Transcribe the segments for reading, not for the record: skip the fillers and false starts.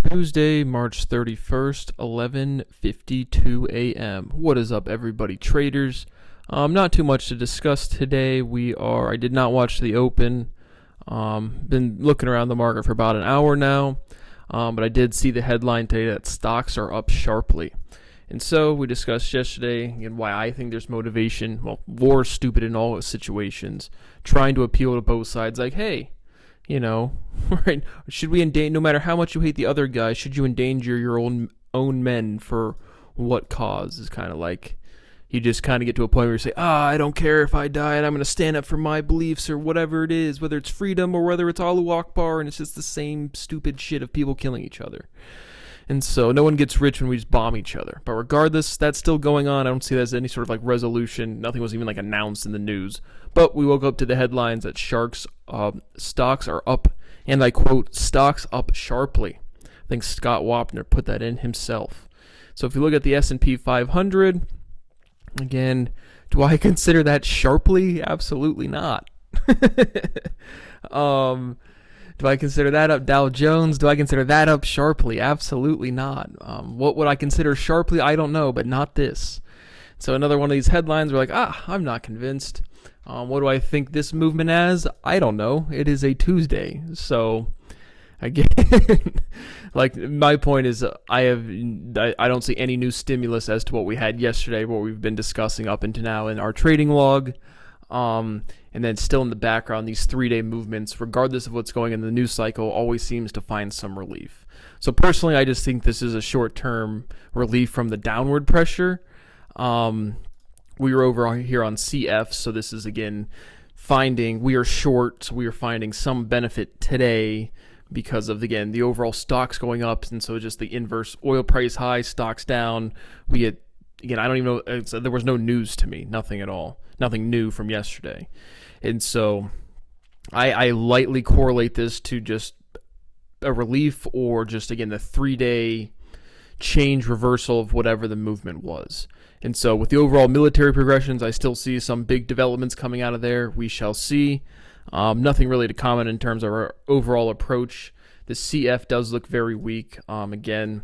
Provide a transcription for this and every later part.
Tuesday, March 31st, 11:52 a.m. What is up, everybody, traders? Not too much to discuss today. I did not watch the Open. Been looking around the market for about an hour now. But I did see the headline today that stocks are up sharply. And so we discussed yesterday and why I think there's motivation. Well, war is stupid in all situations. Trying to appeal to both sides, like, hey, right? Should we endanger? No matter how much you hate the other guy, should you endanger your own men for what cause? Is kind of like you just kind of get to a point where you say, I don't care if I die, and I'm going to stand up for my beliefs or whatever it is, whether it's freedom or whether it's Allahu Akbar, and it's just the same stupid shit of people killing each other. And so no one gets rich when we just bomb each other. But regardless, that's still going on. I don't see that as any sort of like resolution. Nothing was even like announced in the news. But we woke up to the headlines that stocks are up, and I quote, stocks up sharply. I think Scott Wapner put that in himself. So if you look at the S&P 500, again, do I consider that sharply? Absolutely not. Do I consider that up? Dow Jones, do I consider that up sharply? Absolutely not. What would I consider sharply? I don't know, but not this. So another one of these headlines, we're like, I'm not convinced. What do I think this movement as? I don't know. It is a Tuesday. So, again, like my point is I don't see any new stimulus as to what we had yesterday, what we've been discussing up until now in our trading log. And then still in the background, these 3-day movements, regardless of what's going in the news cycle, always seems to find some relief. So personally, I just think this is a short-term relief from the downward pressure. We were over here on CF, so this is, again, we are short, so we are finding some benefit today because of, again, the overall stocks going up, and so just the inverse oil price high, stocks down. We get, again, I don't even know, there was no news to me, nothing at all. Nothing new from yesterday. And so I lightly correlate this to just a relief or just, again, the 3-day change reversal of whatever the movement was. And so with the overall military progressions, I still see some big developments coming out of there. We shall see. Nothing really to comment in terms of our overall approach. The CF does look very weak again.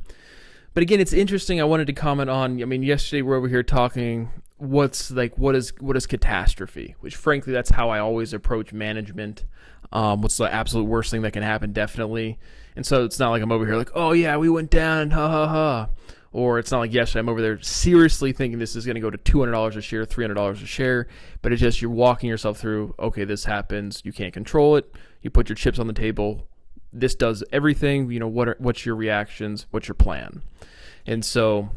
But again, it's interesting. I wanted to comment on, yesterday we're over here talking what is catastrophe, which frankly, that's how I always approach management. What's the absolute worst thing that can happen? Definitely. And so it's not like I'm over here like, oh yeah, we went down and ha ha ha. Or it's not like yesterday I'm over there seriously thinking this is going to go to $200 a share, $300 a share. But it's just you're walking yourself through, okay, this happens. You can't control it. You put your chips on the table. This does everything. What's your reactions? What's your plan? And so,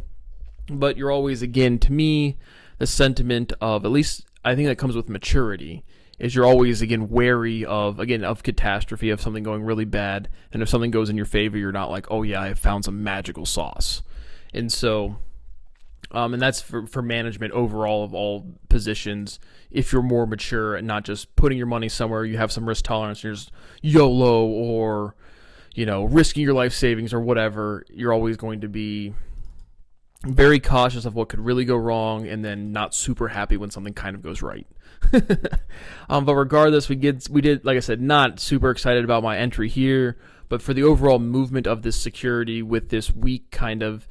but you're always, again, to me, the sentiment of, at least I think that comes with maturity, is you're always, again, wary of catastrophe, of something going really bad. And if something goes in your favor, you're not like, oh yeah, I found some magical sauce. And so, and that's for management overall of all positions. If you're more mature and not just putting your money somewhere, you have some risk tolerance, you're just YOLO or, risking your life savings or whatever, you're always going to be very cautious of what could really go wrong and then not super happy when something kind of goes right. But regardless, we did, like I said, not super excited about my entry here, but for the overall movement of this security with this weak kind of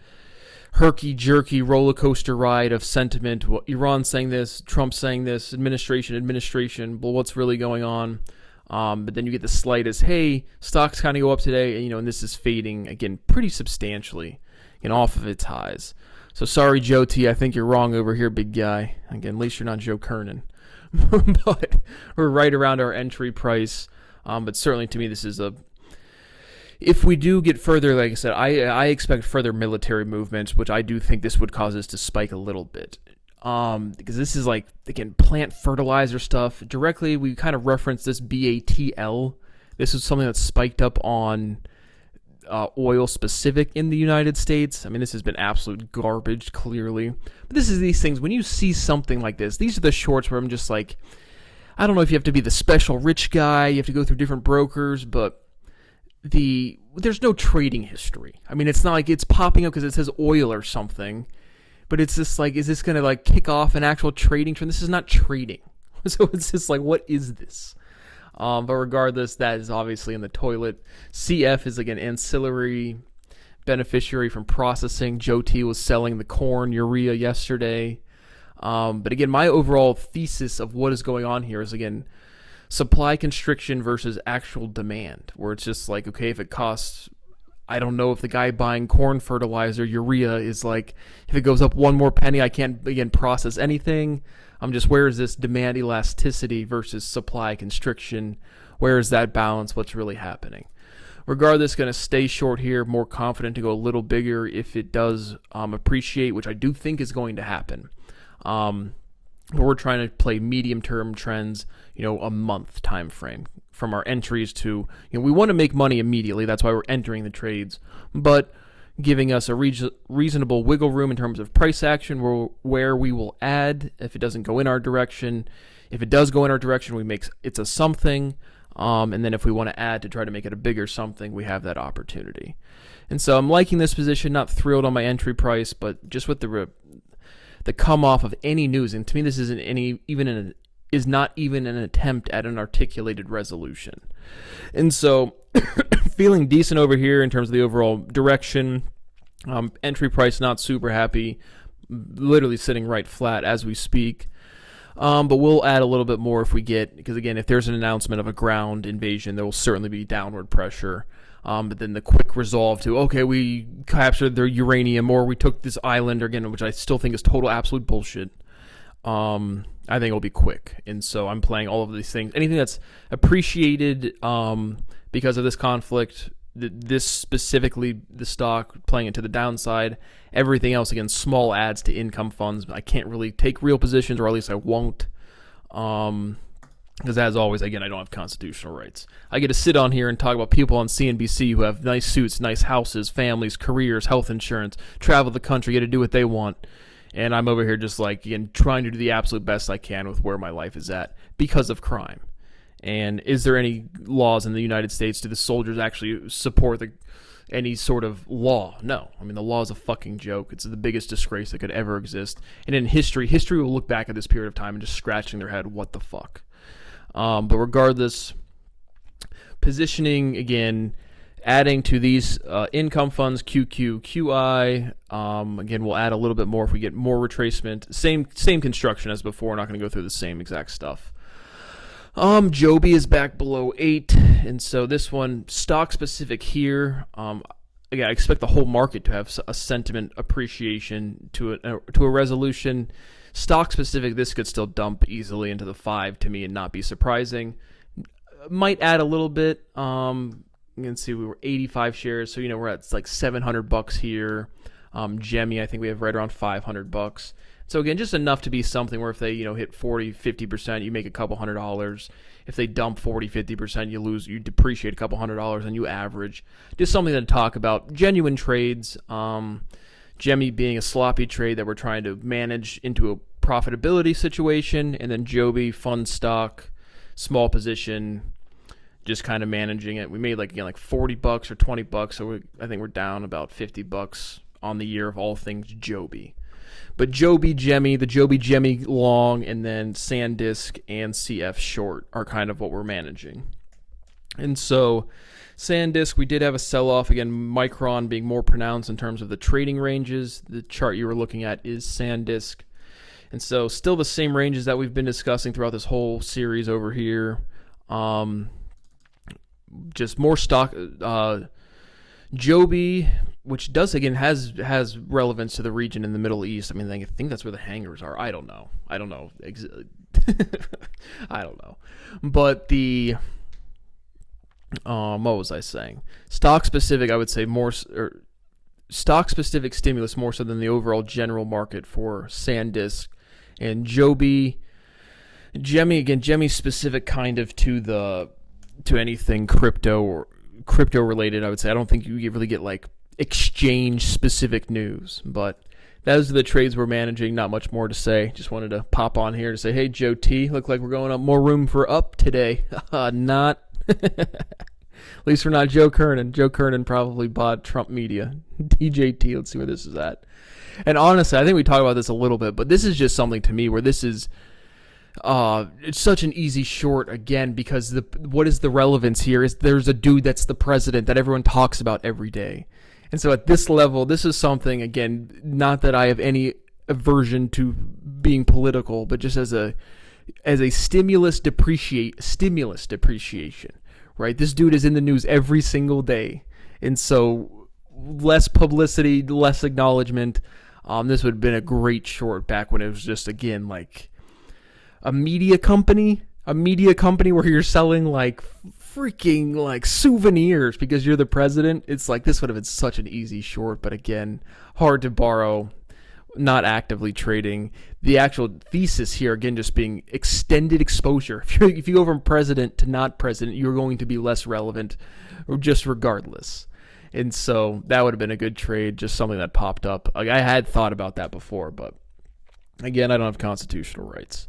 herky-jerky roller coaster ride of sentiment. Well, Iran saying this, Trump saying this, administration, well, what's really going on? But then you get the slightest, hey, stocks kind of go up today, and this is fading, again, pretty substantially, off of its highs. So sorry, Joe T, I think you're wrong over here, big guy. Again, at least you're not Joe Kernan. But we're right around our entry price. But certainly to me, this is if we do get further, like I said, I expect further military movements, which I do think this would cause us to spike a little bit. Because this is like, again, plant fertilizer stuff. Directly, we kind of reference this BATL. This is something that's spiked up on oil specific in the United States. This has been absolute garbage, clearly. But this is these things, when you see something like this, these are the shorts where I'm just like, I don't know if you have to be the special rich guy, you have to go through different brokers, but there's no trading history. It's not like it's popping up because it says oil or something, but it's just like, is this going to like kick off an actual trading trend? This is not trading. So it's just like, what is this? But regardless, that is obviously in the toilet. CF is, again, ancillary beneficiary from processing. Joe T was selling the corn, urea yesterday. But again, my overall thesis of what is going on here is, again, supply constriction versus actual demand, where it's just like, okay, if it costs, I don't know if the guy buying corn fertilizer, urea, is like, if it goes up one more penny, I can't, again, process anything. Just where is this demand elasticity versus supply constriction? Where is that balance? What's really happening? Regardless, going to stay short here, more confident to go a little bigger if it does appreciate, which I do think is going to happen. But we're trying to play medium-term trends, a month time frame from our entries to, we want to make money immediately. That's why we're entering the trades, but giving us a reasonable wiggle room in terms of price action where we will add if it doesn't go in our direction. If it does go in our direction, it's a something. And then if we want to add to try to make it a bigger something, we have that opportunity. And so I'm liking this position, not thrilled on my entry price, but just with the come off of any news. And to me, this isn't is not even an attempt at an articulated resolution. And so feeling decent over here in terms of the overall direction. Entry price, not super happy, literally sitting right flat as we speak. But we'll add a little bit more if we get, because again, if there's an announcement of a ground invasion, there will certainly be downward pressure. But then the quick resolve to, okay, we captured their uranium, or we took this island again, which I still think is total absolute bullshit. I think it'll be quick. And so I'm playing all of these things. Anything that's appreciated because of this conflict, this specifically, the stock playing it to the downside. Everything else, again, small adds to income funds. I can't really take real positions, or at least I won't. Because as always, again, I don't have constitutional rights. I get to sit on here and talk about people on CNBC who have nice suits, nice houses, families, careers, health insurance, travel the country, get to do what they want. And I'm over here just like, again, trying to do the absolute best I can with where my life is at because of crime. And is there any laws in the United States? Do the soldiers actually support any sort of law? No. I mean, the law is a fucking joke. It's the biggest disgrace that could ever exist. And in history will look back at this period of time and just scratching their head, what the fuck? But regardless, positioning, again, adding to these income funds, QQ, QI. Again, we'll add a little bit more if we get more retracement. Same construction as before. Not going to go through the same exact stuff. Joby is back below 8, and so this one, stock specific here. Again, I expect the whole market to have a sentiment appreciation to a resolution. Stock specific, this could still dump easily into the 5 to me and not be surprising. Might add a little bit. You can see we were 85 shares, so we're at like $700 here. Gemmy, I think we have right around $500. So again, just enough to be something where if they, hit 40, 50%, you make a couple $100. If they dump 40, 50%, you depreciate a couple $100 and you average. Just something to talk about. Genuine trades. Gemmy being a sloppy trade that we're trying to manage into a profitability situation. And then Joby, fun stock, small position, just kind of managing it. We made like $40 or $20. So I think we're down about $50 on the year of all things Joby. But Joby Gemmy, the Joby Gemmy long, and then SanDisk and CF short are kind of what we're managing. And so SanDisk, we did have a sell-off. Again, Micron being more pronounced in terms of the trading ranges. The chart you were looking at is SanDisk. And so still the same ranges that we've been discussing throughout this whole series over here. Just more stock. Joby, which does again has relevance to the region in the Middle East. I mean, I think that's where the hangars are. I don't know. I don't know. But the what was I saying? Stock specific, I would say more, or stock specific stimulus more so than the overall general market for SanDisk and Joby. Gemmy, again, Gemmy specific kind of to anything crypto or crypto related. I would say I don't think you really get like exchange specific news, but those are the trades we're managing. Not much more to say. Just wanted to pop on here to say, hey, Joe T, look like we're going up more room for up today. Not. At least we're not Joe Kernan. Joe Kernan probably bought Trump Media. DJT, let's see where this is at. And honestly, I think we talked about this a little bit, but this is just something to me where this is it's such an easy short again, because what is the relevance here is there's a dude that's the president that everyone talks about every day. And so at this level, this is something, again, not that I have any aversion to being political, but just as a stimulus depreciation, right? This dude is in the news every single day. And so less publicity, less acknowledgement. This would have been a great short back when it was just, again, like a media company where you're selling like freaking like souvenirs because you're the president. It's like this would have been such an easy short, but again, hard to borrow, not actively trading. The actual thesis here, again, just being extended exposure. If you go from president to not president, you're going to be less relevant just regardless. And so that would have been a good trade, just something that popped up. Like, I had thought about that before, but again, I don't have constitutional rights.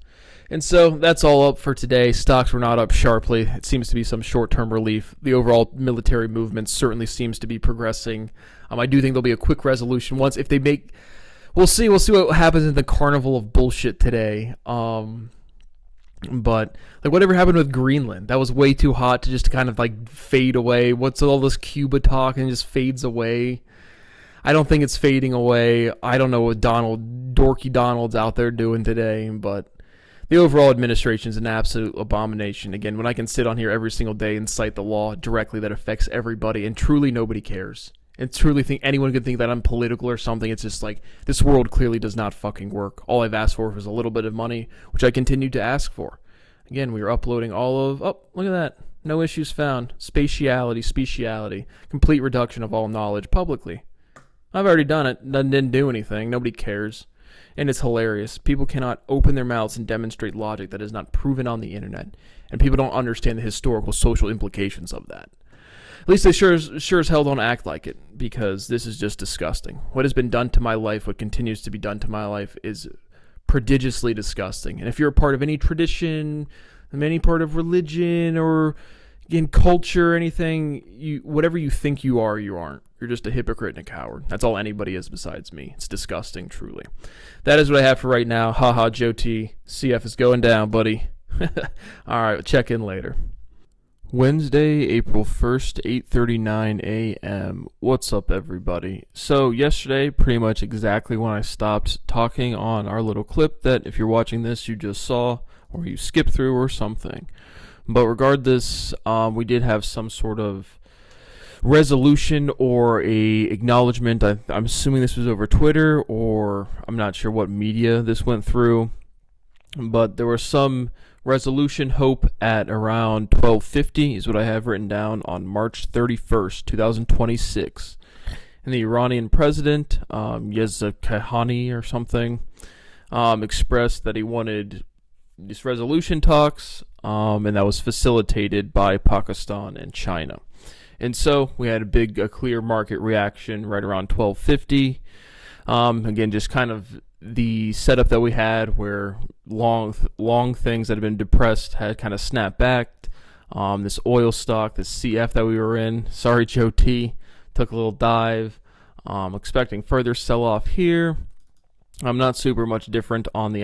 And so that's all up for today. Stocks were not up sharply. It seems to be some short-term relief. The overall military movement certainly seems to be progressing. I do think there'll be a quick resolution once if they make. We'll see. We'll see what happens in the carnival of bullshit today. But like whatever happened with Greenland, that was way too hot to just kind of like fade away. What's all this Cuba talk and it just fades away? I don't think it's fading away. I don't know what Dorky Donald's out there doing today, but the overall administration is an absolute abomination. Again, when I can sit on here every single day and cite the law directly that affects everybody, and truly nobody cares, and truly think anyone could think that I'm political or something, it's just like, this world clearly does not fucking work. All I've asked for was a little bit of money, which I continue to ask for. Again, we are uploading all of, look at that. No issues found. Speciality. Complete reduction of all knowledge publicly. I've already done it. Didn't do anything. Nobody cares. And it's hilarious. People cannot open their mouths and demonstrate logic that is not proven on the internet. And people don't understand the historical social implications of that. At least they sure as hell don't act like it, because this is just disgusting. What has been done to my life, what continues to be done to my life, is prodigiously disgusting. And if you're a part of any tradition, any part of religion, or in culture or anything, whatever you think you are, you aren't. You're just a hypocrite and a coward. That's all anybody is besides me. It's disgusting, truly. That is what I have for right now. Haha, Joe T. CF is going down, buddy. All right, check in later. Wednesday, April 1st, 8:39 a.m. What's up, everybody? So yesterday, pretty much exactly when I stopped talking on our little clip that if you're watching this, you just saw, or you skipped through or something. But regardless, we did have some sort of resolution or a acknowledgement. I'm assuming this was over Twitter, or I'm not sure what media this went through, but there was some resolution hope at around 12:50 is what I have written down on March 31st, 2026. And the Iranian president, Reza Kahani or something, expressed that he wanted these resolution talks, and that was facilitated by Pakistan and China. And so we had a clear market reaction right around 12:50. Again, just kind of the setup that we had where long things that had been depressed had kind of snapped back. This oil stock, this CF that we were in, sorry Joe T, took a little dive. Expecting further sell-off here. I'm not super much different on the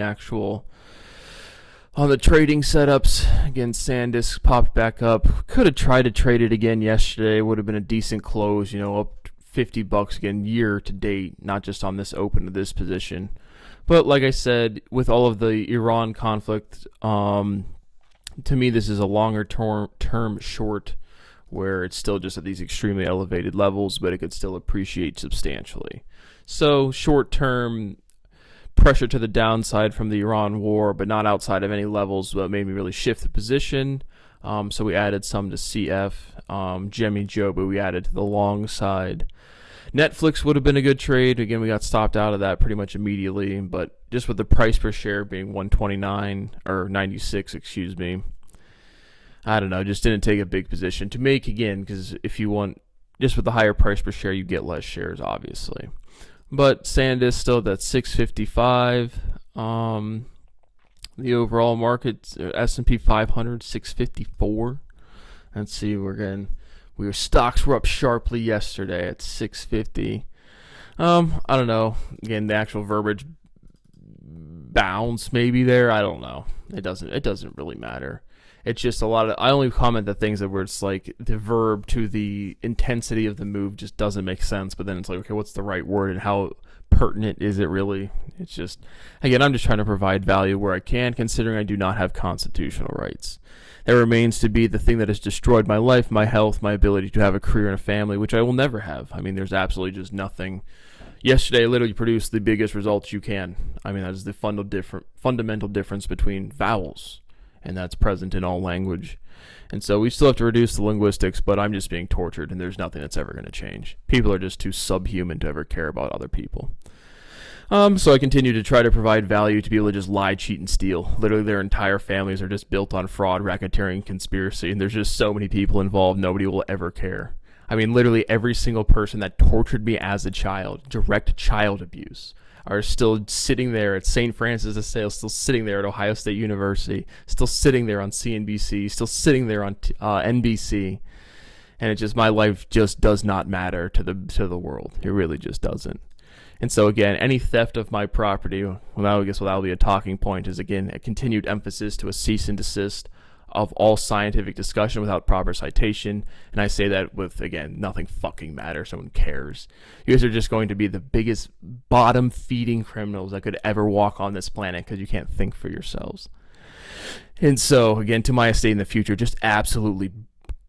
trading setups. Again, SanDisk popped back up. Could have tried to trade it again yesterday. Would have been a decent close, up $50 again year to date, not just on this open to this position. But like I said, with all of the Iran conflict, to me this is a longer term short where it's still just at these extremely elevated levels, but it could still appreciate substantially. So short term pressure to the downside from the Iran war, but not outside of any levels that made me really shift the position. So we added some to CF, Jemmy Joe, but we added to the long side. Netflix would have been a good trade. Again, we got stopped out of that pretty much immediately, but just with the price per share being 129 or 96, excuse me, I don't know, just didn't take a big position to make again, because if you want, just with the higher price per share, you get less shares, obviously. But SanDisk still at that 655. The overall market, S&P 500, 654. Let's see, stocks were up sharply yesterday at 650. I don't know. Again, the actual verbiage bounce maybe there. I don't know. It doesn't really matter. It's just a lot of, I only comment the things that where it's like the verb to the intensity of the move just doesn't make sense. But then it's like, okay, what's the right word and how pertinent is it really? It's just, again, I'm just trying to provide value where I can, considering I do not have constitutional rights. There remains to be the thing that has destroyed my life, my health, my ability to have a career and a family, which I will never have. I mean, there's absolutely just nothing. Yesterday, I literally produced the biggest results you can. I mean, that is the fundamental difference between vowels, and that's present in all language. And so we still have to reduce the linguistics, but I'm just being tortured, and there's nothing that's ever going to change. People are just too subhuman to ever care about other people. So I continue to try to provide value to people that just lie, cheat, and steal. Literally, their entire families are just built on fraud, racketeering, conspiracy, and there's just so many people involved, nobody will ever care. I mean, literally every single person that tortured me as a child, direct child abuse, are still sitting there at St. Francis de Sales, still sitting there at Ohio State University, still sitting there on CNBC, still sitting there on NBC, and it just, my life just does not matter to the world. It really just doesn't. And so again, any theft of my property, well, I guess that'll be a talking point, is again a continued emphasis to a cease and desist of all scientific discussion without proper citation. And I say that with, again, nothing fucking matters. No one cares. You guys are just going to be the biggest bottom-feeding criminals that could ever walk on this planet because you can't think for yourselves. And so, again, to my estate in the future, just absolutely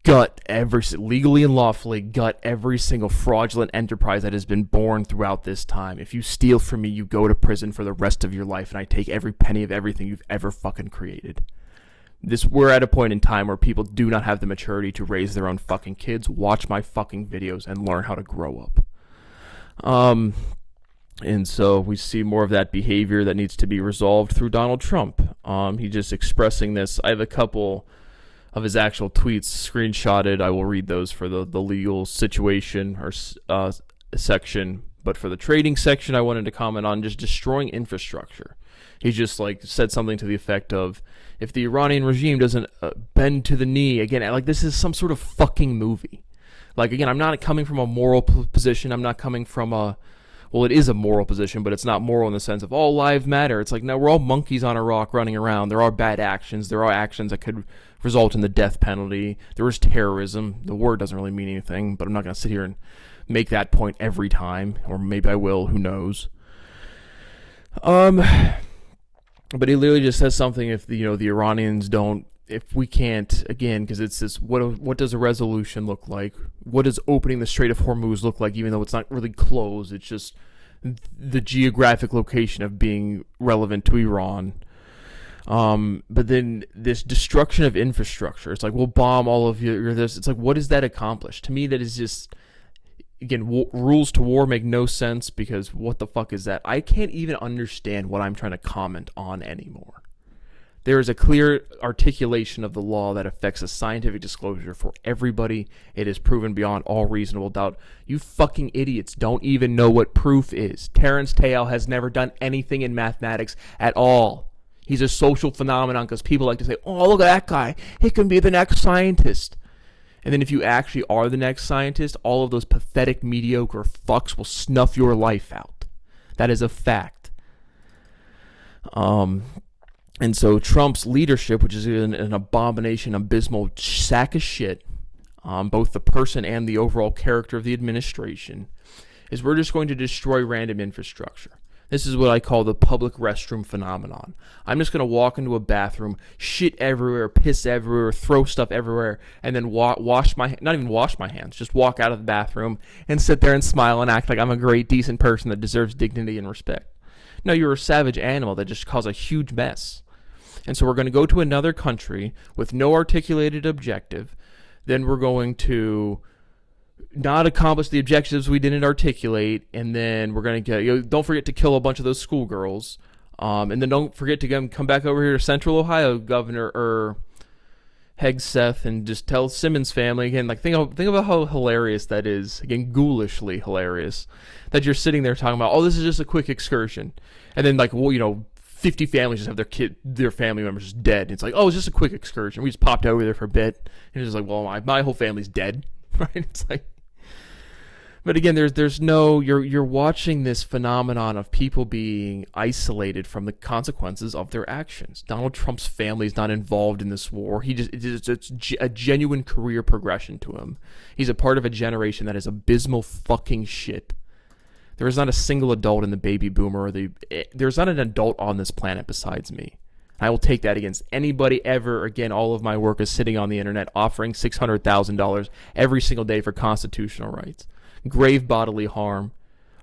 legally and lawfully gut every single fraudulent enterprise that has been born throughout this time. If you steal from me, you go to prison for the rest of your life, and I take every penny of everything you've ever fucking created. We're at a point in time where people do not have the maturity to raise their own fucking kids, watch my fucking videos, and learn how to grow up. And so we see more of that behavior that needs to be resolved through Donald Trump. He just expressing this. I have a couple of his actual tweets screenshotted. I will read those for the legal situation or section. But for the trading section, I wanted to comment on just destroying infrastructure. He just said something to the effect of, if the Iranian regime doesn't bend to the knee, again, this is some sort of fucking movie. Again, I'm not coming from a moral position. I'm not coming from it is a moral position, but it's not moral in the sense of all lives matter. It's no, we're all monkeys on a rock running around. There are bad actions. There are actions that could result in the death penalty. There is terrorism. The word doesn't really mean anything, but I'm not going to sit here and make that point every time, or maybe I will, who knows. But he literally just says something, if the Iranians don't, if we can't, again, because it's this, what does a resolution look like? What does opening the Strait of Hormuz look like, even though it's not really closed? It's just the geographic location of being relevant to Iran. But then this destruction of infrastructure, it's we'll bomb all of your this. It's what does that accomplish? To me, that is just, again, rules to war make no sense, because what the fuck is that? I can't even understand what I'm trying to comment on anymore. There is a clear articulation of the law that affects a scientific disclosure for everybody. It is proven beyond all reasonable doubt. You fucking idiots don't even know what proof is. Terence Tao has never done anything in mathematics at all. He's a social phenomenon because people like to say, oh, look at that guy. He can be the next scientist. And then if you actually are the next scientist, all of those pathetic, mediocre fucks will snuff your life out. That is a fact. And so Trump's leadership, which is an abomination, abysmal sack of shit, both the person and the overall character of the administration, is we're just going to destroy random infrastructure. This is what I call the public restroom phenomenon. I'm just going to walk into a bathroom, shit everywhere, piss everywhere, throw stuff everywhere, and then not even wash my hands, just walk out of the bathroom and sit there and smile and act like I'm a great, decent person that deserves dignity and respect. No, you're a savage animal that just caused a huge mess. And so we're going to go to another country with no articulated objective. Then we're going to not accomplish the objectives we didn't articulate, and then we're going to get, don't forget to kill a bunch of those schoolgirls, and then don't forget to come back over here to Central Ohio, Governor Hegseth, and just tell Simmons' family again. Think about how hilarious that is. Again, ghoulishly hilarious that you're sitting there talking about, oh, this is just a quick excursion, and then 50 families just have their family members just dead. It's oh, it's just a quick excursion. We just popped over there for a bit, and it's just well, my whole family's dead, right? It's But again, there's no, you're watching this phenomenon of people being isolated from the consequences of their actions. Donald Trump's family is not involved in this war. It's a genuine career progression to him. He's a part of a generation that is abysmal fucking shit. There is not a single adult in the baby boomer there's not an adult on this planet besides me. I will take that against anybody ever. Again, all of my work is sitting on the internet offering $600,000 every single day for constitutional rights. Grave bodily harm,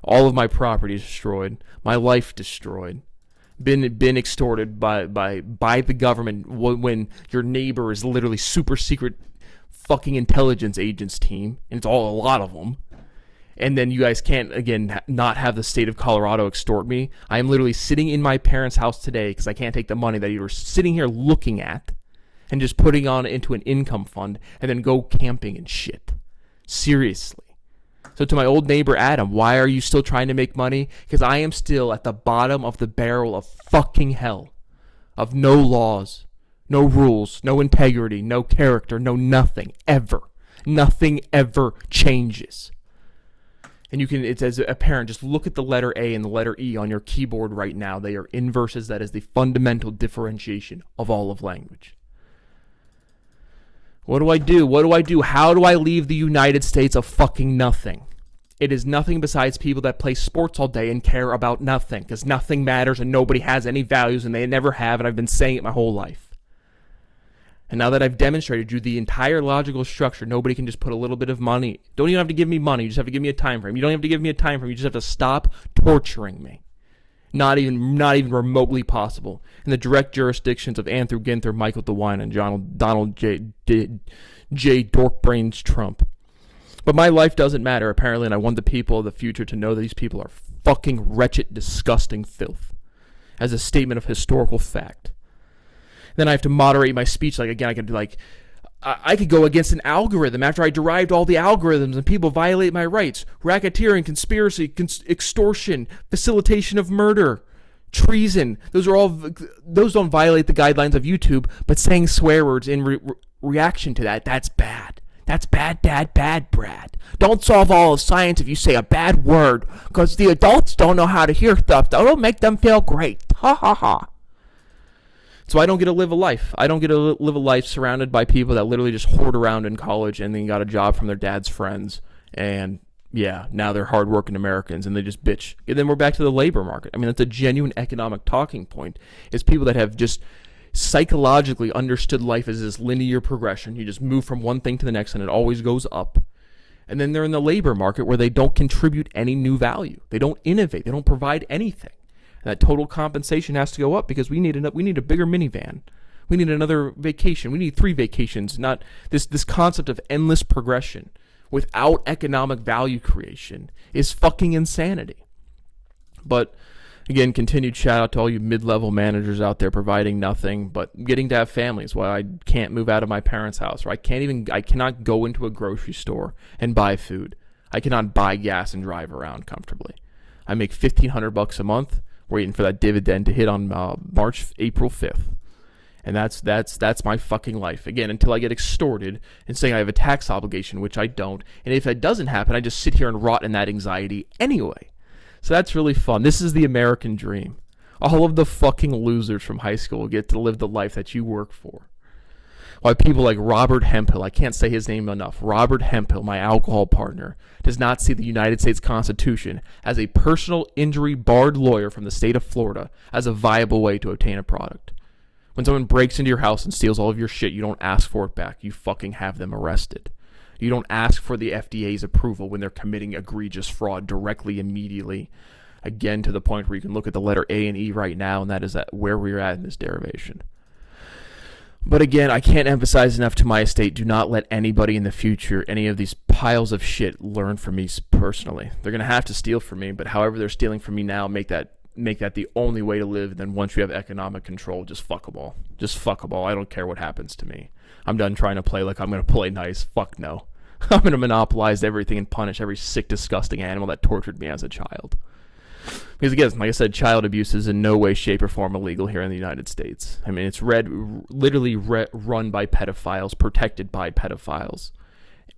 all of my property destroyed, my life destroyed, been extorted by the government when your neighbor is literally super secret fucking intelligence agents team, and it's all a lot of them. And then you guys can't, again, not have the state of Colorado extort me. I am literally sitting in my parents' house today because I can't take the money that you were sitting here looking at and just putting on into an income fund and then go camping and shit. Seriously. So to my old neighbor Adam, why are you still trying to make money? Because I am still at the bottom of the barrel of fucking hell. Of no laws, no rules, no integrity, no character, no nothing, ever. Nothing ever changes. And you can, it's as a parent, just look at the letter A and the letter E on your keyboard right now. They are inverses. That is the fundamental differentiation of all of language. What do I do? What do I do? How do I leave the United States a fucking nothing? It is nothing besides people that play sports all day and care about nothing, because nothing matters and nobody has any values, and they never have, and I've been saying it my whole life. And now that I've demonstrated you the entire logical structure, nobody can just put a little bit of money. Don't even have to give me money. You just have to give me a time frame. You don't have to give me a time frame. You just have to stop torturing me. Not even remotely possible. In the direct jurisdictions of Andrew Ginther, Michael DeWine, and Donald J. Dorkbrains Trump. But my life doesn't matter, apparently, and I want the people of the future to know that these people are fucking wretched, disgusting filth. As a statement of historical fact. Then I have to moderate my speech. Like, again, I could go against an algorithm after I derived all the algorithms and people violate my rights. Racketeering, conspiracy, extortion, facilitation of murder, treason. Those don't violate the guidelines of YouTube, but saying swear words in reaction to that's bad. That's bad, Brad. Don't solve all of science if you say a bad word, because the adults don't know how to hear stuff. That'll make them feel great. Ha ha ha. So I don't get to live a life. I don't get to live a life surrounded by people that literally just hoard around in college and then got a job from their dad's friends. And yeah, now they're hardworking Americans and they just bitch. And then we're back to the labor market. I mean, that's a genuine economic talking point. It's people that have just psychologically understood life as this linear progression. You just move from one thing to the next and it always goes up. And then they're in the labor market where they don't contribute any new value. They don't innovate. They don't provide anything. That total compensation has to go up because we need a bigger minivan. We need another vacation. We need 3 vacations. Not this concept of endless progression without economic value creation is fucking insanity. But again, continued shout out to all you mid-level managers out there providing nothing but getting to have families. Why I can't move out of my parents' house, or I cannot go into a grocery store and buy food. I cannot buy gas and drive around comfortably. I make $1,500 a month. Waiting for that dividend to hit on April 5th. And that's my fucking life. Again, until I get extorted and saying I have a tax obligation, which I don't. And if that doesn't happen, I just sit here and rot in that anxiety anyway. So that's really fun. This is the American dream. All of the fucking losers from high school get to live the life that you work for. Why people like Robert Hemphill, I can't say his name enough, Robert Hemphill, my alcohol partner, does not see the United States Constitution as a personal injury barred lawyer from the state of Florida as a viable way to obtain a product. When someone breaks into your house and steals all of your shit, you don't ask for it back. You fucking have them arrested. You don't ask for the FDA's approval when they're committing egregious fraud directly, immediately. Again, to the point where you can look at the letter A and E right now, and that is where we're at in this derivation. But again, I can't emphasize enough to my estate, do not let anybody in the future, any of these piles of shit, learn from me personally. They're going to have to steal from me, but however they're stealing from me now, make that the only way to live. And then once you have economic control, just fuck them all. Just fuck them all. I don't care what happens to me. I'm done trying to play like I'm going to play nice. Fuck no. I'm going to monopolize everything and punish every sick, disgusting animal that tortured me as a child. Because again, like I said, child abuse is in no way, shape, or form illegal here in the United States. I mean, it's literally run by pedophiles, protected by pedophiles.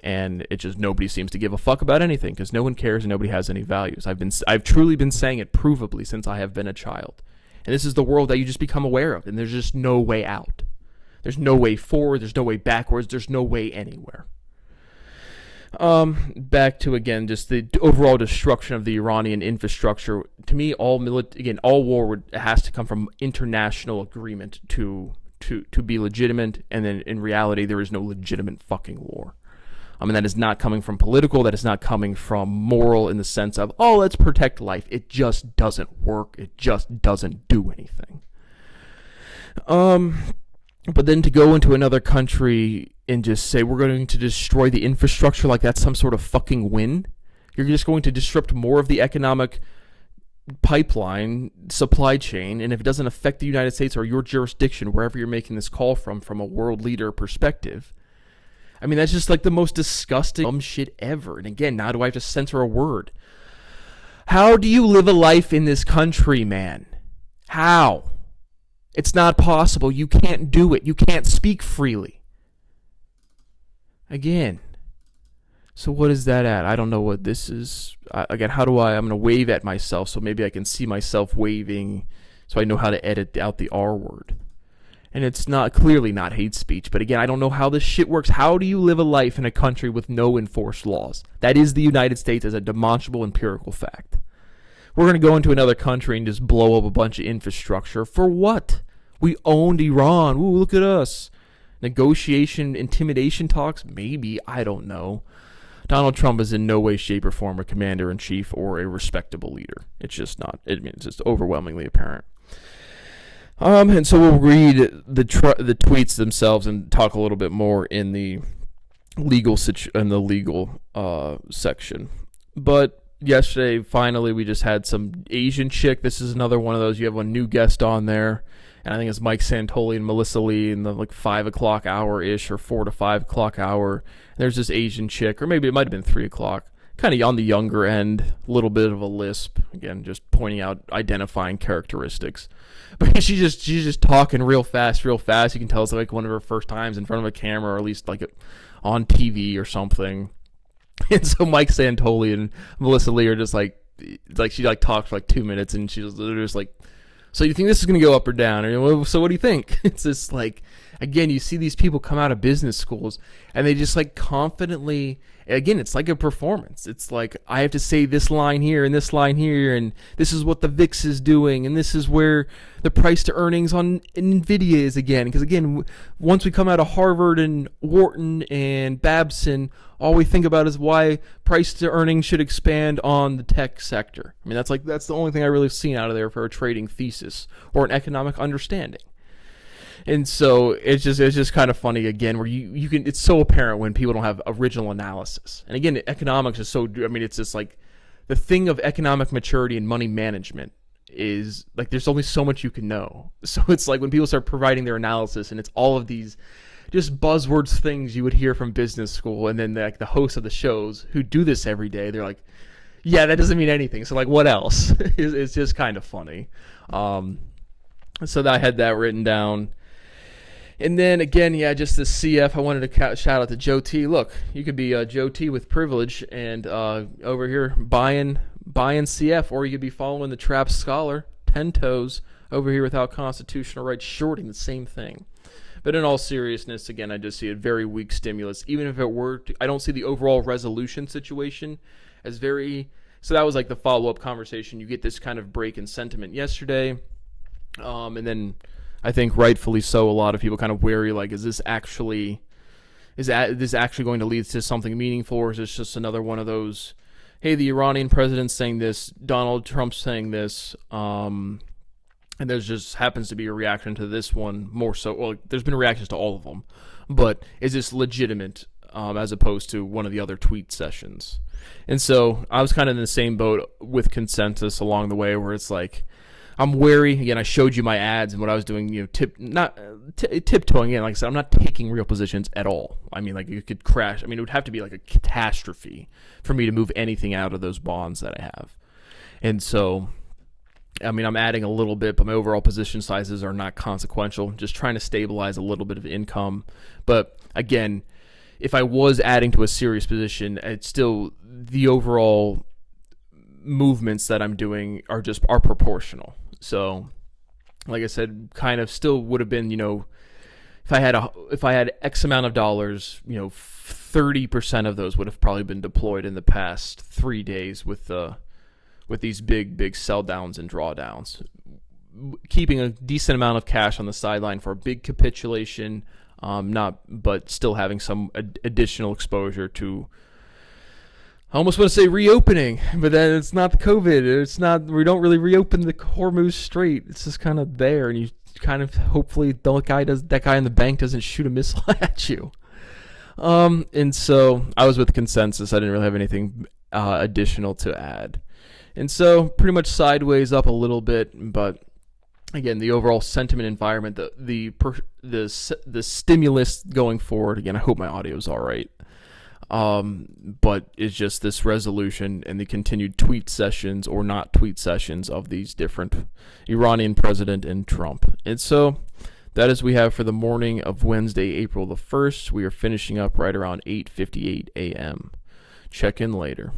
And it just, nobody seems to give a fuck about anything because no one cares and nobody has any values. I've truly been saying it provably since I have been a child. And this is the world that you just become aware of, and there's just no way out. There's no way forward, there's no way backwards, there's no way anywhere. Back to, again, just the overall destruction of the Iranian infrastructure. To me, all war has to come from international agreement to be legitimate, and then in reality, there is no legitimate fucking war. I mean, that is not coming from political, that is not coming from moral in the sense of, oh, let's protect life. It just doesn't work. It just doesn't do anything. But then to go into another country and just say we're going to destroy the infrastructure like that's some sort of fucking win. You're just going to disrupt more of the economic pipeline supply chain, and if it doesn't affect the United States or your jurisdiction, wherever you're making this call from a world leader perspective, I mean, that's just like the most disgusting dumb shit ever. And again, now do I have to censor a word? How do you live a life in this country, man? How? It's not possible. You can't do it. You can't speak freely. Again. So what is that at? I don't know what this is. Again, I'm going to wave at myself so maybe I can see myself waving so I know how to edit out the R word. And it's clearly not hate speech, but again, I don't know how this shit works. How do you live a life in a country with no enforced laws? That is the United States as a demonstrable empirical fact. We're going to go into another country and just blow up a bunch of infrastructure. For what? We owned Iran. Ooh, look at us. Negotiation, intimidation talks? Maybe. I don't know. Donald Trump is in no way, shape, or form a commander-in-chief or a respectable leader. It's just not. It's just overwhelmingly apparent. And so we'll read the tweets themselves and talk a little bit more in the legal section. But yesterday, finally, we just had some Asian chick. This is another one of those. You have a new guest on there, and I think it's Mike Santoli and Melissa Lee in the 5 o'clock hour-ish or 4 to 5 o'clock hour. And there's this Asian chick, or maybe it might have been 3 o'clock. Kind of on the younger end, a little bit of a lisp. Again, just pointing out identifying characteristics. But she's just talking real fast. You can tell it's like one of her first times in front of a camera, or at least like on TV or something. And so Mike Santoli and Melissa Lee are just like she talks for 2 minutes, and she's just like, so you think this is going to go up or down? Or, so what do you think? It's just like, again, you see these people come out of business schools, and they just confidently, again, it's like a performance. It's like, I have to say this line here and this line here, and this is what the VIX is doing, and this is where the price to earnings on NVIDIA is again. Because again, once we come out of Harvard and Wharton and Babson, all we think about is why price to earnings should expand on the tech sector. I mean, that's the only thing I really seen out of there for a trading thesis or an economic understanding. And so it's just kind of funny again, where you can, it's so apparent when people don't have original analysis. And again, economics is it's just like the thing of economic maturity and money management is like, there's only so much you can know. So it's like when people start providing their analysis, and it's all of these just buzzwords, things you would hear from business school, and then the hosts of the shows who do this every day, they're like, yeah, that doesn't mean anything. So what else? It's just kind of funny. So I had that written down. And then again, just the CF, I wanted to shout out to Joe T. Look, you could be Joe T with privilege and over here buying CF, or you could be following the Trap Scholar, 10 toes, over here without constitutional rights, shorting the same thing. But in all seriousness, again, I just see a very weak stimulus. Even if it were to, I don't see the overall resolution situation as very. So that was the follow-up conversation. You get this kind of break in sentiment yesterday, and then I think rightfully so, a lot of people kind of wary, is this actually going to lead to something meaningful, or is this just another one of those, hey, the Iranian president's saying this, Donald Trump's saying this, and there's just happens to be a reaction to this one more so. Well, there's been reactions to all of them, but is this legitimate as opposed to one of the other tweet sessions? And so I was kind of in the same boat with consensus along the way, where it's I'm wary. Again, I showed you my ads and what I was doing, tiptoeing in. Like I said, I'm not taking real positions at all. I mean, it could crash. I mean, it would have to be a catastrophe for me to move anything out of those bonds that I have. And so, I mean, I'm adding a little bit, but my overall position sizes are not consequential. Just trying to stabilize a little bit of income. But again, if I was adding to a serious position, it's still the overall movements that I'm doing are proportional. So, like I said, kind of still would have been, if I had X amount of dollars, 30% of those would have probably been deployed in the past 3 days with these big sell downs and drawdowns, keeping a decent amount of cash on the sideline for a big capitulation, but still having some additional exposure to. I almost want to say reopening, but then it's not the COVID. It's not. We don't really reopen the Hormuz Strait. It's just kind of there, and you kind of hopefully that guy in the bank doesn't shoot a missile at you. And so I was with consensus. I didn't really have anything additional to add, and so pretty much sideways up a little bit, but. Again, the overall sentiment environment, the stimulus going forward. Again, I hope my audio is all right. But it's just this resolution and the continued tweet sessions or not tweet sessions of these different Iranian president and Trump. And so that is we have for the morning of Wednesday, April the 1st. We are finishing up right around 8:58 a.m. Check in later.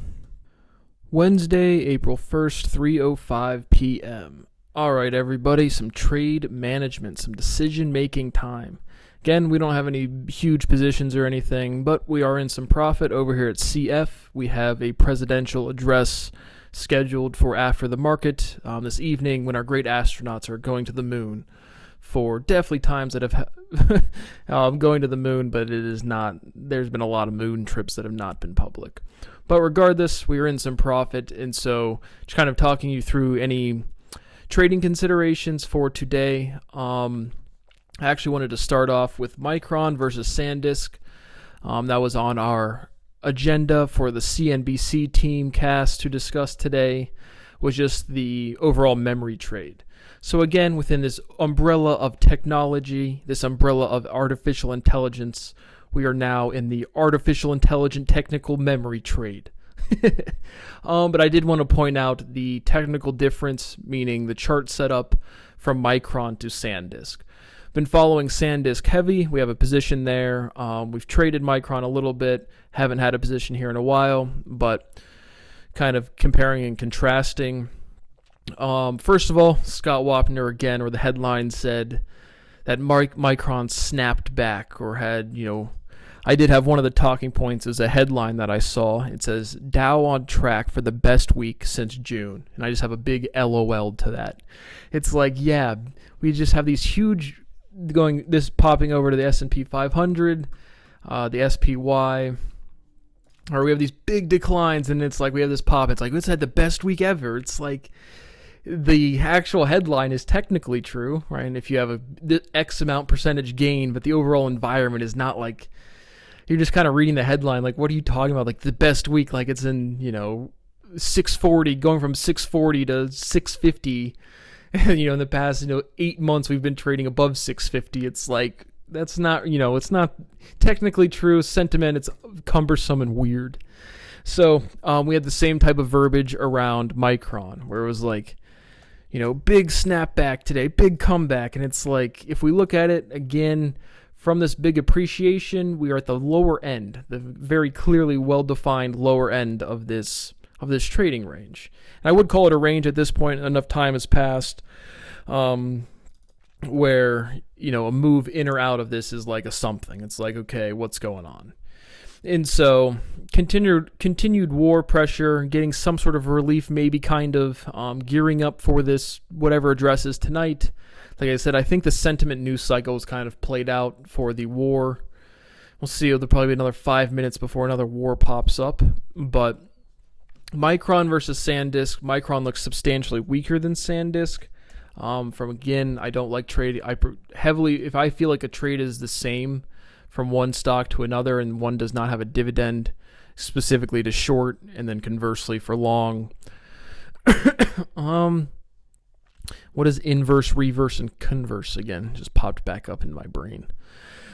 Wednesday, April 1st, 3:05 p.m. All right, everybody, some trade management, some decision-making time. Again, we don't have any huge positions or anything, but we are in some profit over here at CF. We have a presidential address scheduled for after the market this evening when our great astronauts are going to the moon for definitely times that have going to the moon, but it is not. There's been a lot of moon trips that have not been public. But regardless, we are in some profit, and so just kind of talking you through any trading considerations for today. I actually wanted to start off with Micron versus SanDisk. That was on our agenda for the CNBC team cast to discuss today, was just the overall memory trade. So again, within this umbrella of technology, this umbrella of artificial intelligence, we are now in the artificial intelligent technical memory trade. But I did want to point out the technical difference, meaning the chart setup from Micron to SanDisk. Been following SanDisk heavy. We have a position there. We've traded Micron a little bit. Haven't had a position here in a while, but kind of comparing and contrasting. First of all, Scott Wapner again, where the headline said that Micron snapped back or had, I did have one of the talking points as a headline that I saw. It says, Dow on track for the best week since June. And I just have a big LOL to that. It's like, yeah, we just have these huge, popping over to the S&P 500, the SPY, or we have these big declines, and it's like we have this pop. It's like, let's had the best week ever. It's like the actual headline is technically true, right? And if you have the X amount percentage gain, but the overall environment is not like, you're just kind of reading the headline, like, what are you talking about? Like, the best week, like it's in, 640, going from 640 to 650. In the past, 8 months we've been trading above 650. It's like, that's not, it's not technically true. Sentiment, it's cumbersome and weird. So we had the same type of verbiage around Micron, where it was like, big snapback today, big comeback. And it's like, if we look at it again, from this big appreciation, we are at the lower end, the very clearly well-defined lower end of this trading range. And I would call it a range at this point. Enough time has passed where, a move in or out of this is like a something. It's like, okay, what's going on? And so continued war pressure, getting some sort of relief, maybe kind of gearing up for this, whatever addresses tonight. Like I said, I think the sentiment news cycle is kind of played out for the war. We'll see. There'll probably be another 5 minutes before another war pops up. But Micron versus SanDisk. Micron looks substantially weaker than SanDisk. Again, I don't like trading. If I feel like a trade is the same from one stock to another and one does not have a dividend specifically to short and then conversely for long. What is inverse, reverse, and converse again? Just popped back up in my brain.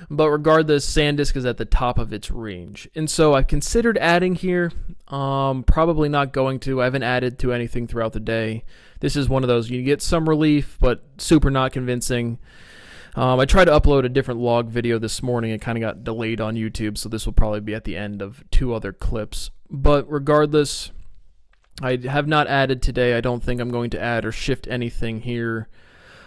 But regardless, SanDisk is at the top of its range. And so I've considered adding here. Probably not going to. I haven't added to anything throughout the day. This is one of those, you get some relief, but super not convincing. I tried to upload a different log video this morning. It kind of got delayed on YouTube, so this will probably be at the end of 2 other clips. But regardless, I have not added today. I don't think I'm going to add or shift anything here.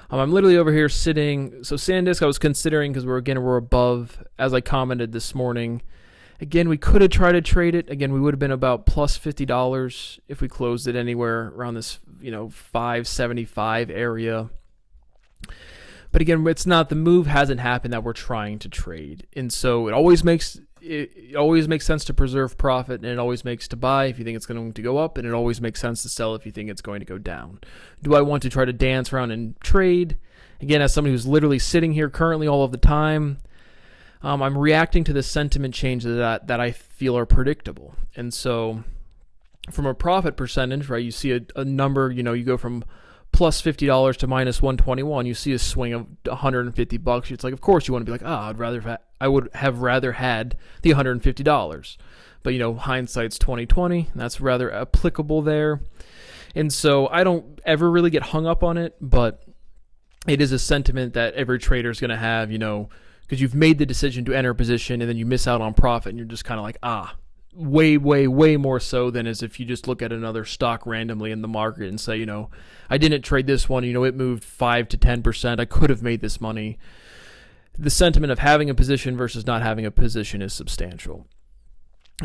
I'm literally over here sitting. So SanDisk I was considering because we're above, as I commented this morning. Again, we could have tried to trade it. Again, we would have been about plus $50 if we closed it anywhere around this, 575 area. But again, it's not, the move hasn't happened that we're trying to trade. And so it always makes sense to preserve profit, and it always makes to buy if you think it's going to go up, and it always makes sense to sell if you think it's going to go down. Do I want to try to dance around and trade? Again, as somebody who's literally sitting here currently all of the time, I'm reacting to the sentiment changes that I feel are predictable. And so from a profit percentage, right, you see a number, you go from plus $50 to minus 121, you see a swing of $150. It's like, of course you want to be like, I would have rather had the $150. But hindsight's 2020. That's rather applicable there. And so I don't ever really get hung up on it, but it is a sentiment that every trader is going to have, because you've made the decision to enter a position and then you miss out on profit, and you're just kind of like, way, way, way more so than as if you just look at another stock randomly in the market and say, I didn't trade this one, it moved 5 to 10%. I could have made this money. The sentiment of having a position versus not having a position is substantial.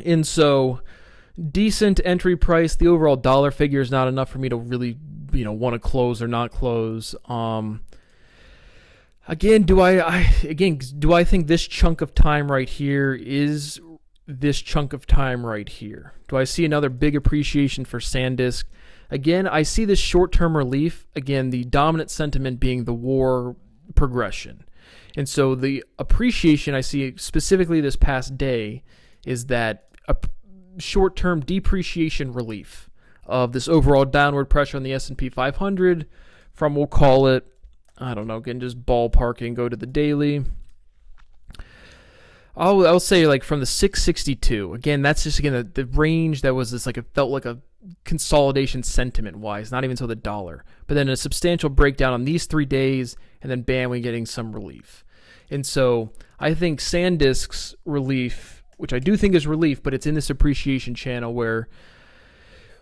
And so decent entry price, the overall dollar figure is not enough for me to really, want to close or not close. Again, do I think this chunk of time right here is this chunk of time right here? Do I see another big appreciation for SanDisk? Again, I see this short-term relief. Again, the dominant sentiment being the war progression. And so the appreciation I see specifically this past day is that a short-term depreciation relief of this overall downward pressure on the S&P 500 from, we'll call it, I don't know, again, just ballparking, go to the daily. I'll say like from the 662. Again, that's just the range that was this, like, it felt like a consolidation sentiment wise, not even so the dollar. But then a substantial breakdown on these 3 days, and then bam, we're getting some relief. And so I think SanDisk's relief, which I do think is relief, but it's in this appreciation channel where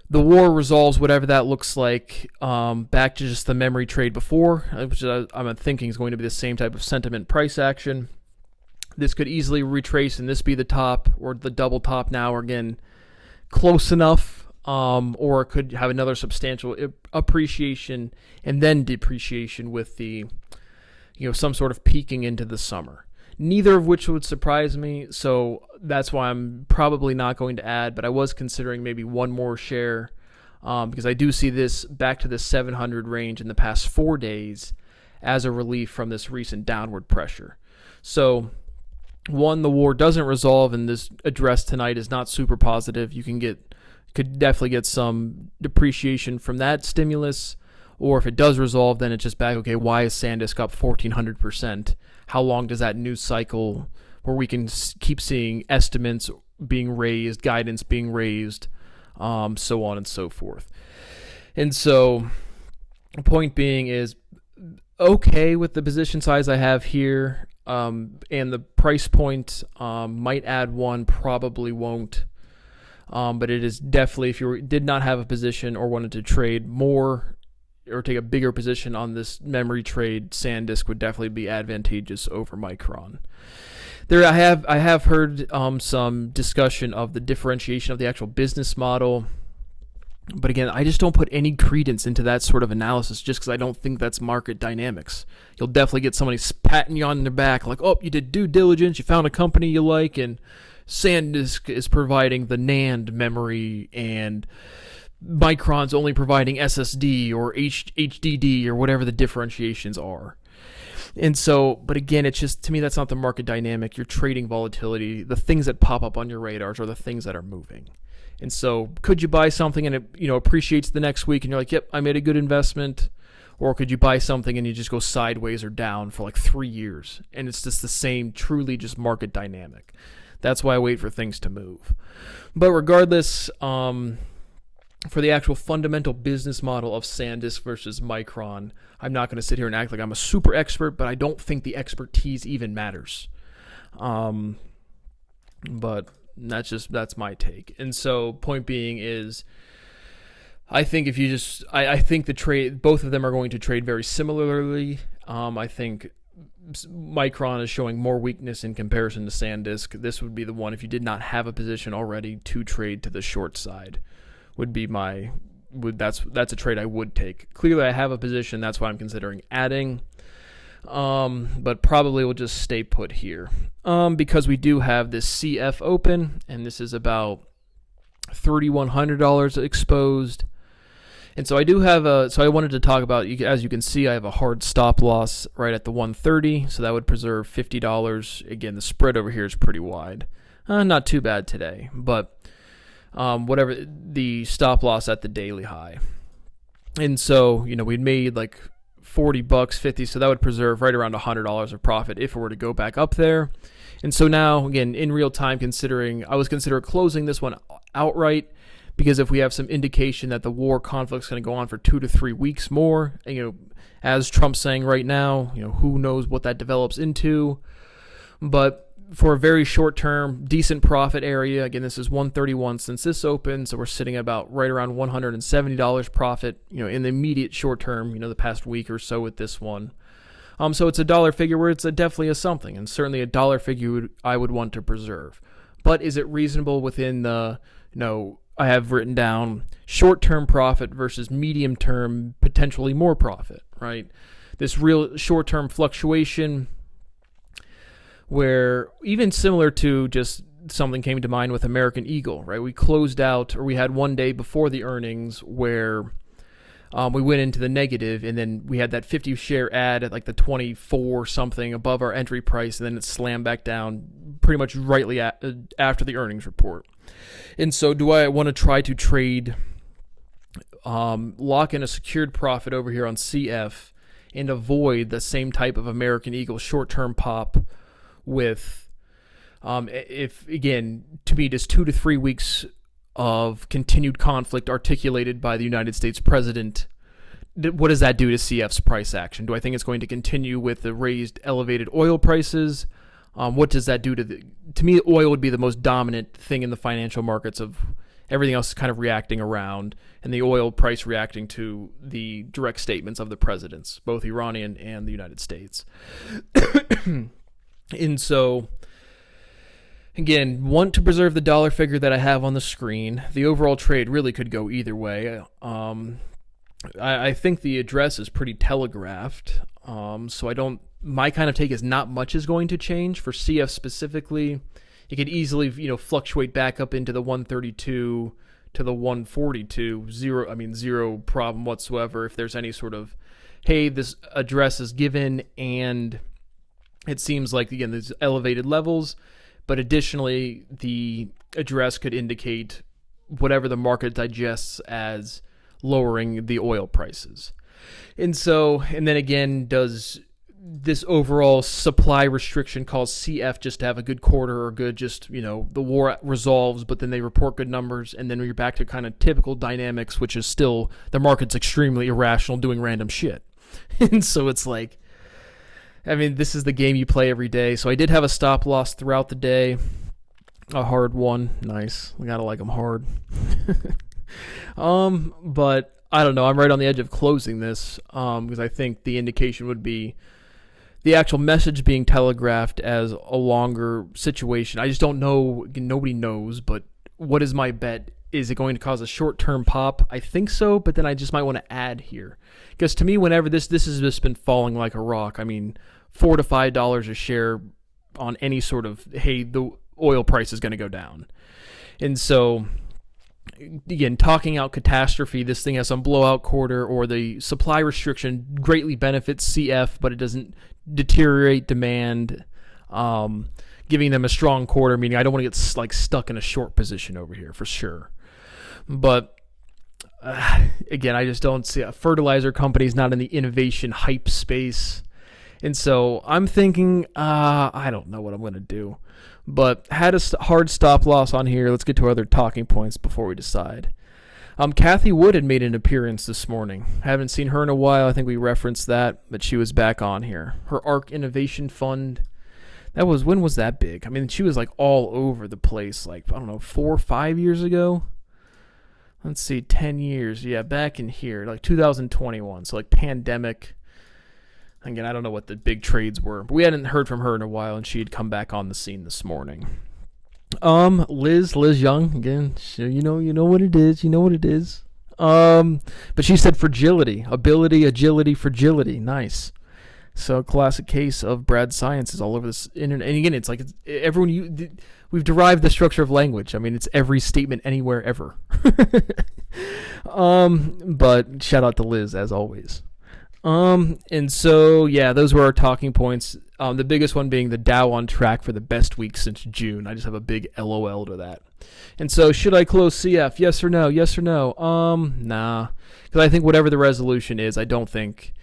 the war resolves whatever that looks like, back to just the memory trade before, which I'm thinking is going to be the same type of sentiment price action. This could easily retrace and this be the top or the double top now, or again, close enough, or it could have another substantial appreciation and then depreciation with the, some sort of peaking into the summer. Neither of which would surprise me, so that's why I'm probably not going to add, but I was considering maybe one more share, because I do see this back to the 700 range in the past 4 days as a relief from this recent downward pressure. So one, the war doesn't resolve, and this address tonight is not super positive. You could definitely get some depreciation from that stimulus, or if it does resolve, then it's just back, okay, why is SanDisk up 1,400%? How long does that news cycle where we can keep seeing estimates being raised, guidance being raised, so on and so forth. And so the point being is okay with the position size I have here, and the price point might add one, probably won't. But it is definitely, if you did not have a position or wanted to trade more or take a bigger position on this memory trade, SanDisk would definitely be advantageous over Micron. I have heard some discussion of the differentiation of the actual business model. But again, I just don't put any credence into that sort of analysis just because I don't think that's market dynamics. You'll definitely get somebody patting you on their back like, oh, you did due diligence, you found a company you like, and SanDisk is providing the NAND memory, and Micron's only providing SSD or HDD or whatever the differentiations are. And so, but again, it's just, to me, that's not the market dynamic. You're trading volatility. The things that pop up on your radars are the things that are moving. And so could you buy something and it appreciates the next week and you're like, yep, I made a good investment? Or could you buy something and you just go sideways or down for like 3 years and it's just the same, truly just market dynamic? That's why I wait for things to move. But regardless, for the actual fundamental business model of SanDisk versus Micron, I'm not going to sit here and act like I'm a super expert, but I don't think the expertise even matters. But that's my take. And so, point being is, I think if you just, I think both of them are going to trade very similarly. I think Micron is showing more weakness in comparison to SanDisk. This would be the one, if you did not have a position already, to trade to the short side. That's a trade I would take. Clearly, I have a position. That's why I'm considering adding. But probably we'll just stay put here. Because we do have this CF open, and this is about $3,100 exposed. And so I do have so I wanted to talk about, as you can see, I have a hard stop loss right at the 130, so that would preserve $50. Again, the spread over here is pretty wide. Not too bad today, but whatever, the stop loss at the daily high. And so, we'd made like $40, 50, so that would preserve right around $100 of profit if it were to go back up there. And so now, again, in real time, I was considering closing this one outright, because if we have some indication that the war conflict is going to go on for 2 to 3 weeks more, and, as Trump's saying right now, who knows what that develops into. But for a very short term, decent profit area, again, this is 131 since this opened, so we're sitting at about right around $170 profit, in the immediate short term, the past week or so with this one. So it's a dollar figure where it's definitely a something, and certainly a dollar figure I would want to preserve. But is it reasonable within the, I have written down short-term profit versus medium-term, potentially more profit, right? This real short-term fluctuation, where even similar to just something came to mind with American Eagle, right? We closed out, or we had one day before the earnings where we went into the negative, and then we had that 50 share add at like the 24 something above our entry price, and then it slammed back down pretty much rightly after the earnings report. And so do I want to try to trade, lock in a secured profit over here on CF and avoid the same type of American Eagle short-term pop with, if, again, to me, just 2 to 3 weeks of continued conflict articulated by the United States president, what does that do to CF's price action? Do I think it's going to continue with the raised elevated oil prices? What does that do to me, oil would be the most dominant thing in the financial markets, of everything else kind of reacting around, and the oil price reacting to the direct statements of the presidents, both Iranian and the United States. And so, again, want to preserve the dollar figure that I have on the screen. The overall trade really could go either way. I think the address is pretty telegraphed, so my kind of take is not much is going to change. For CF specifically, it could easily, fluctuate back up into the 132 to the 142. Zero problem whatsoever if there's any sort of, hey, this address is given, and it seems like, again, there's elevated levels, but additionally, the address could indicate whatever the market digests as lowering the oil prices. And then again, does this overall supply restriction cause CF just to have a good quarter, or good, just, the war resolves, but then they report good numbers, and then you're back to kind of typical dynamics, which is still the market's extremely irrational, doing random shit. And so it's like, this is the game you play every day. So I did have a stop loss throughout the day, a hard one. Nice. We gotta like them hard. But I don't know. I'm right on the edge of closing this, because I think the indication would be the actual message being telegraphed as a longer situation. I just don't know. Nobody knows, but what is my bet? Is it going to cause a short-term pop? I think so, but then I just might want to add here. Because to me, whenever this has just been falling like a rock. $4 to $5 a share on any sort of, hey, the oil price is going to go down. And so, again, talking out catastrophe, this thing has some blowout quarter, or the supply restriction greatly benefits CF, but it doesn't deteriorate demand, giving them a strong quarter, meaning I don't want to get stuck in a short position over here for sure. But again, I just don't see a fertilizer company's not in the innovation hype space. And so I'm thinking, I don't know what I'm going to do. But had a hard stop loss on here. Let's get to other talking points before we decide. Kathy Wood had made an appearance this morning. Haven't seen her in a while. I think we referenced that, but she was back on here. Her ARC Innovation Fund. When was that big? I mean, she was like all over the place, like, I don't know, 4 or 5 years ago. Let's see, 10 years. Yeah, back in here, like 2021. So like pandemic. Again, I don't know what the big trades were, but we hadn't heard from her in a while, and she had come back on the scene this morning. Liz Young, again, you know what it is. But she said fragility, ability, agility, fragility. Nice. So classic case of Brad Science is all over this internet. And again, it's like we've derived the structure of language. I mean, it's every statement anywhere ever. But shout out to Liz as always. And so, yeah, those were our talking points. The biggest one being the Dow on track for the best week since June. I just have a big LOL to that. And so, should I close CF? Yes or no? Yes or no? Nah. Because I think whatever the resolution is, I don't think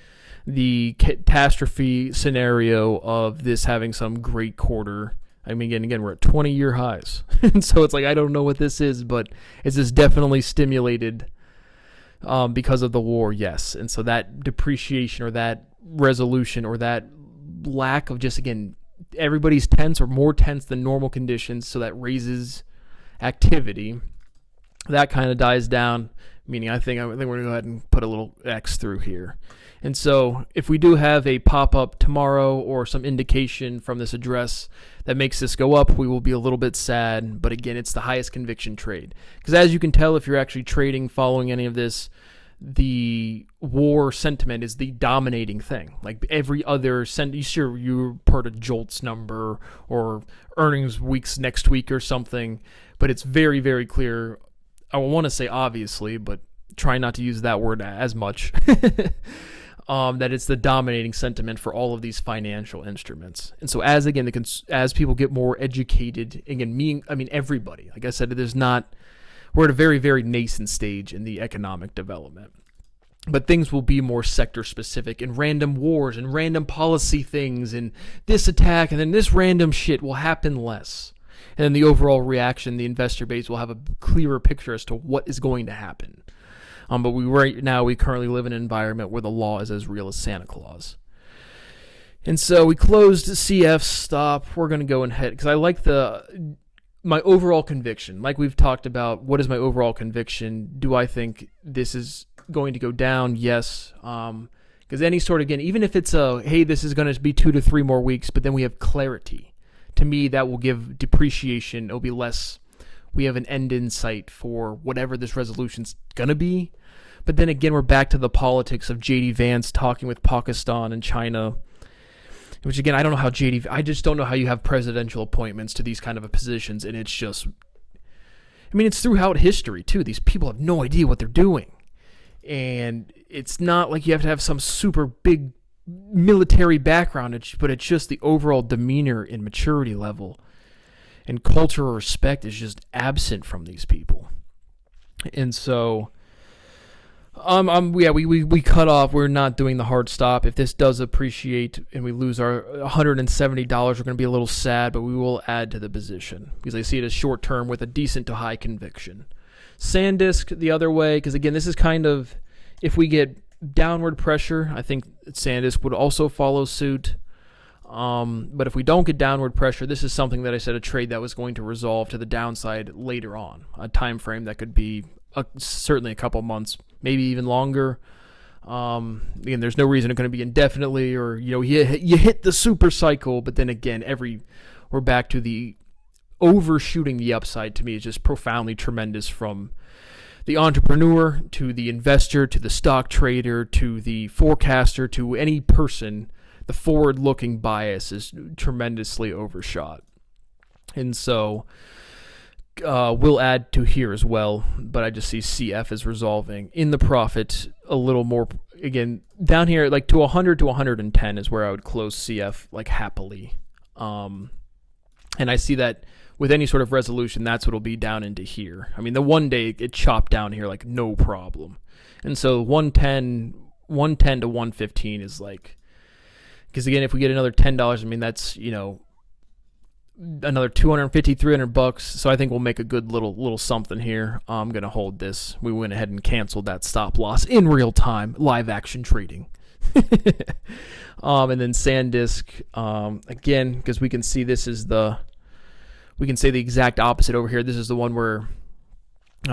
the catastrophe scenario of this having some great quarter. I mean, again, we're at 20-year highs. And so it's like, I don't know what this is, but is this definitely stimulated because of the war? Yes. And so that depreciation or that resolution or that lack of just, again, everybody's tense or more tense than normal conditions, so that raises activity. That kind of dies down, meaning I think we're going to go ahead and put a little X through here. And so if we do have a pop-up tomorrow or some indication from this address that makes this go up, we will be a little bit sad. But again, it's the highest conviction trade. Because as you can tell, if you're actually trading following any of this, the war sentiment is the dominating thing. Like every other sure you're part of JOLTS number or earnings weeks next week or something, but it's very, very clear. I want to say obviously, but try not to use that word as much. That it's the dominating sentiment for all of these financial instruments. And so as people get more educated, again, everybody, like I said, we're at a very, very nascent stage in the economic development. But things will be more sector specific, and random wars and random policy things and this attack and then this random shit will happen less. And then the overall reaction, the investor base will have a clearer picture as to what is going to happen. But we currently live in an environment where the law is as real as Santa Claus. And so we closed CF stop. We're going to go ahead because I like my overall conviction. Like we've talked about, what is my overall conviction? Do I think this is going to go down? Yes. Because any sort of, again, even if it's hey, this is going to be 2 to 3 more weeks, but then we have clarity. To me, that will give depreciation. It'll be less. We have an end in sight for whatever this resolution's going to be. But then again, we're back to the politics of J.D. Vance talking with Pakistan and China, which again, I just don't know how you have presidential appointments to these kind of positions. And it's just, it's throughout history too. These people have no idea what they're doing. And it's not like you have to have some super big military background, but it's just the overall demeanor and maturity level. And cultural respect is just absent from these people. And so, we cut off. We're not doing the hard stop. If this does appreciate and we lose our $170, we're going to be a little sad, but we will add to the position because I see it as short term with a decent to high conviction. SanDisk the other way, because again, this is kind of, if we get downward pressure, I think SanDisk would also follow suit. But if we don't get downward pressure, this is something that I said a trade that was going to resolve to the downside later on, a time frame that could be certainly a couple months, maybe even longer. Again, there's no reason it's going to be indefinitely, or you hit the super cycle, but then again, we're back to the overshooting the upside. To me is just profoundly tremendous, from the entrepreneur to the investor to the stock trader to the forecaster to any person. The forward-looking bias is tremendously overshot. And so we'll add to here as well, but I just see CF as resolving in the profit a little more. Again, down here, like to 100 to 110 is where I would close CF like happily. And I see that with any sort of resolution, that's what it'll be down into here. The one day it chopped down here like no problem. And so 110 to 115 is like, because again, if we get another $10, that's, another 250, 300 bucks. So I think we'll make a good little something here. I'm going to hold this. We went ahead and canceled that stop loss in real time, live action trading. And then SanDisk, again, because we can see this is we can say the exact opposite over here. This is the one where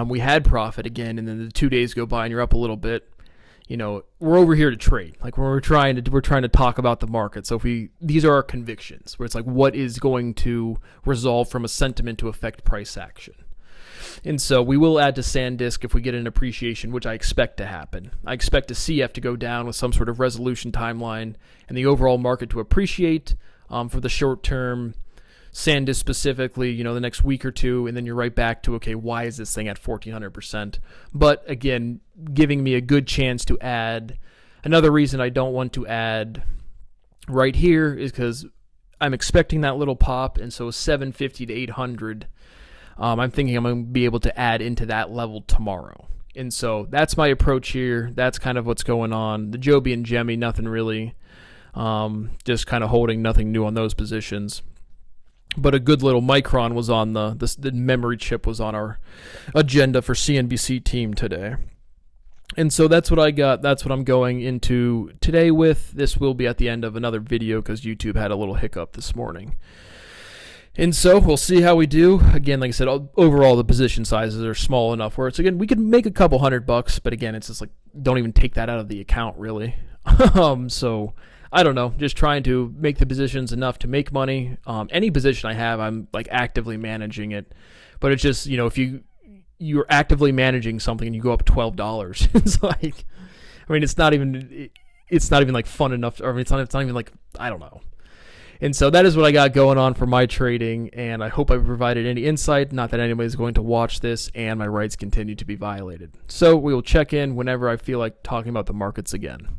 we had profit again, and then the 2 days go by and you're up a little bit. We're over here to trade. Like when we're trying to talk about the market. So these are our convictions, where it's like what is going to resolve from a sentiment to affect price action. And so we will add to SanDisk if we get an appreciation, which I expect to happen. I expect a CF to go down with some sort of resolution timeline and the overall market to appreciate for the short term. SanDisk specifically, the next week or two, and then you're right back to, okay, why is this thing at 1,400%? But again, giving me a good chance to add. Another reason I don't want to add right here is because I'm expecting that little pop, and so 750 to 800, I'm thinking I'm going to be able to add into that level tomorrow. And so that's my approach here. That's kind of what's going on. The Joby and Jemmy, nothing really. Just kind of holding nothing new on those positions. But a good little Micron was on the memory chip was on our agenda for CNBC team today. And so that's what I got. That's what I'm going into today with. This will be at the end of another video because YouTube had a little hiccup this morning. And so we'll see how we do. Again, like I said, overall the position sizes are small enough where it's, again, we could make a couple $100, but again, it's just like, don't even take that out of the account really. So I don't know, just trying to make the positions enough to make money. Any position I have, I'm like actively managing it. But it's just, if you're actively managing something and you go up $12, it's like, it's not even like fun enough. Or it's not even like, I don't know. And so that is what I got going on for my trading, and I hope I provided any insight. Not that anybody's going to watch this, and my rights continue to be violated. So we will check in whenever I feel like talking about the markets again.